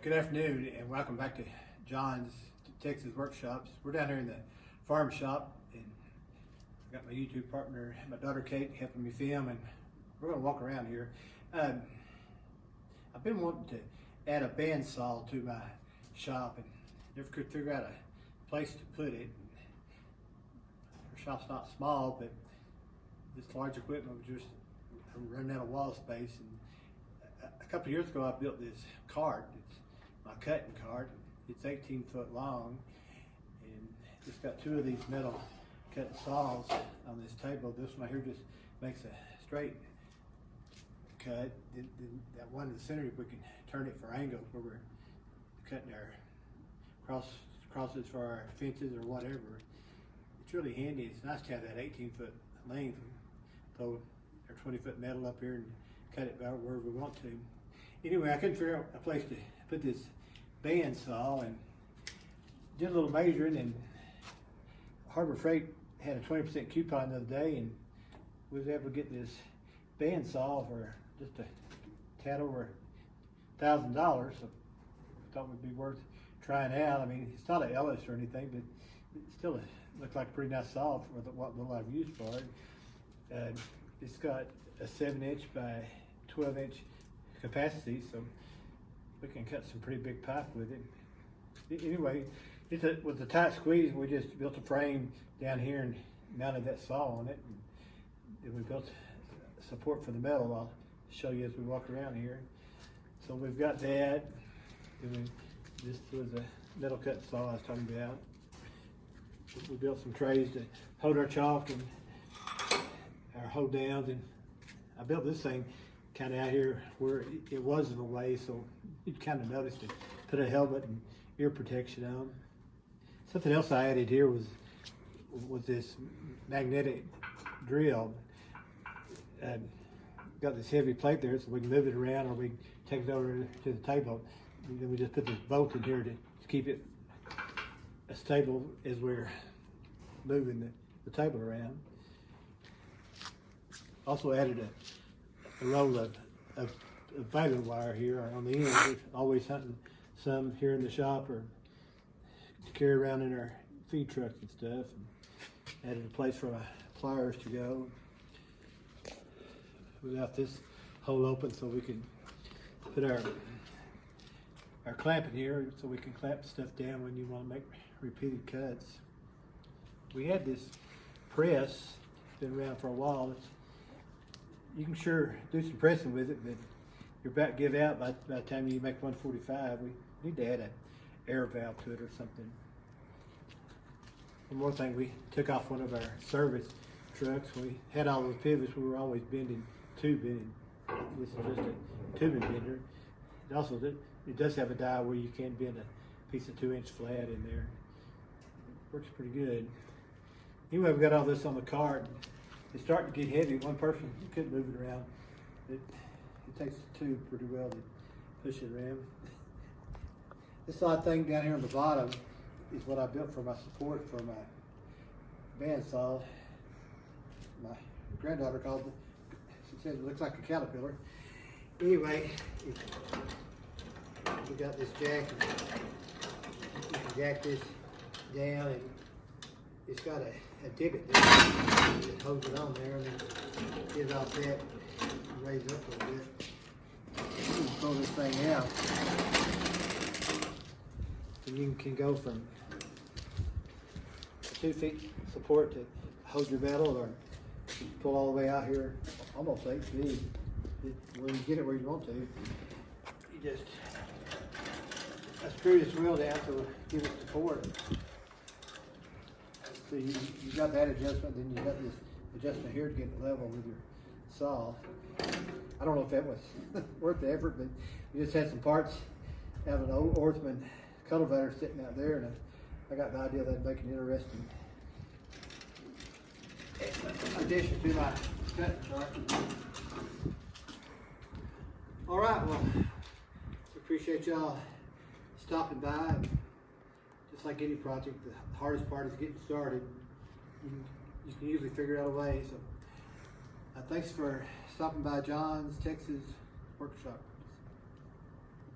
Good afternoon and welcome back to John's Texas Workshops. We're down here in the farm shop and I've got my YouTube partner, my daughter Kate, helping me film, and we're going to walk around here. I've been wanting to add a bandsaw to my shop and never could figure out a place to put it. Our shop's not small, but this large equipment was just running out of wall space. And a couple of years ago I built this cart. It's my cutting cart. It's 18 foot long and it's got two of these metal cutting saws on this table. This one here just makes a straight cut. Then that one in the center, we can turn it for angles where we're cutting our crosses for our fences or whatever. It's really handy. It's nice to have that 18 foot length. Throw our 20 foot metal up here and cut it about wherever we want to. Anyway, I couldn't figure out a place to put this bandsaw and did a little measuring, and Harbor Freight had a 20% coupon the other day and was able to get this bandsaw for just a tad over $1,000. So I thought it would be worth trying out. I mean, it's not an Ellis or anything, but it still looks like a pretty nice saw for what little I've used for it. It's got a 7-inch by 12-inch capacity, so we can cut some pretty big pipe with it. Anyway, with a tight squeeze, we just built a frame down here and mounted that saw on it. And we built support for the metal. I'll show you as we walk around here. So we've got that. This was a metal cut saw I was talking about. We built some trays to hold our chalk and our hold downs, and I built this thing kind of out here where it was in the way, so you kind of noticed it. Put a helmet and ear protection on. Something else I added here was this magnetic drill. Got this heavy plate there, so we can move it around, or we can take it over to the table. And then we just put this bolt in here to keep it as stable as we're moving the table around. Also added a roll of baling wire here on the end. We're always hunting some here in the shop or to carry around in our feed trucks and stuff. And added a place for my pliers to go. We left this hole open so we can put our clamp in here, so we can clamp stuff down when you want to make repeated cuts. We had this press, been around for a while. You can sure do some pressing with it, but you're about to give out by the time you make 145. We need to add an air valve to it or something. One more thing, we took off one of our service trucks. We had all those pivots. We were always bending tubing. This is just a tubing bender. It also it does have a dial where you can bend a piece of 2-inch flat in there. It works pretty good. Anyway, we got all this on the cart. It's starting to get heavy. One person couldn't move it around. It takes two pretty well to push it around. This odd thing down here on the bottom is what I built for my support for my bandsaw. My granddaughter called it. She said it looks like a caterpillar. Anyway, we got this jack. You can jack this down, and it's got a divot there that holds it on there, and then get it off that and raise it up a little bit. You can pull this thing out, and you can go from 2 feet support to hold your metal, or pull all the way out here, almost 8 feet. When you get it where you want to, you just screw this wheel down to give it support. So you got that adjustment, then you got this adjustment here to get it level with your saw. I don't know if that was worth the effort, but we just had some parts out of an old Orthman cultivator sitting out there, and I got the idea that'd make an interesting addition to my cutting chart. All right, well, we appreciate y'all stopping by. Just like any project, the hardest part is getting started. You can usually figure out a way. So thanks for stopping by John's Texas Workshop.